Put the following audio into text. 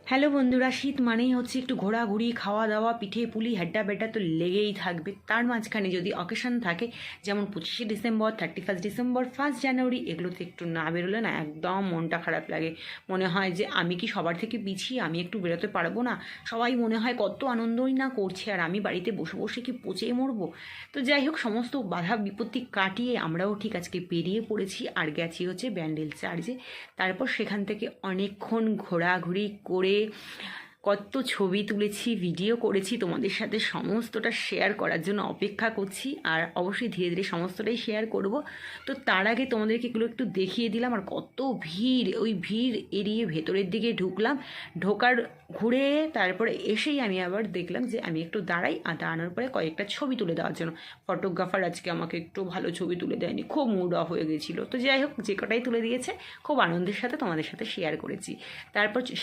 Hello বন্ধুরা, শীত মানেই হচ্ছে একটু ঘোরাঘুরি, খাওয়া দাওয়া, পিঠে পুলি, হেড্ডা বেড্ডা তো লেগেই থাকবে। তার মাঝখানে যদি অকেশন থাকে, যেমন 25শে ডিসেম্বর, 31 ডিসেম্বর, 1 জানুয়ারি, এগুলোতে একটু না বেরোলে না একদম মনটা খারাপ লাগে। মনে হয় যে আমি কি সবার থেকে পিছিয়ে, আমি একটু বেরোতে পারবো না। সবাই মনে হয় কত আনন্দই না করছে, আর আমি বাড়িতে বসে বসে কি পচে মরবো। তো যাই হোক, সমস্ত বাধা বিপত্তি কাটিয়ে আমরাও ঠিক আজকে বেরিয়ে পড়েছি আর গেছি হচ্ছে ব্যান্ডেল চার্চে। তারপর সেখান থেকে অনেকক্ষণ ঘোরাঘুরি করে কত ছবি তুলেছি, ভিডিও করেছি, তোমাদের সাথে সমস্তটা শেয়ার করার জন্য অপেক্ষা করছি। আর অবশ্যই ধীরে ধীরে সমস্তটাই শেয়ার করব। তো তার আগে তোমাদেরকে এগুলো একটু দেখিয়ে দিলাম। আর কত ভিড়, ওই ভিড় এড়িয়ে ভেতরের দিকে ঢুকলাম। ঢোকার ঘুরে তারপরে এসেই আমি আবার দেখলাম যে আমি একটু দাঁড়াই, আর দাঁড়ানোর পরে কয়েকটা ছবি তুলে দেওয়ার জন্য। ফটোগ্রাফার আজকে আমাকে একটু ভালো ছবি তুলে দেয়নি, খুব মুড অফ হয়ে গেছিলো। তো যাই হোক, যে কটাই তুলে দিয়েছে খুব আনন্দের সাথে তোমাদের সাথে শেয়ার করেছি। তারপর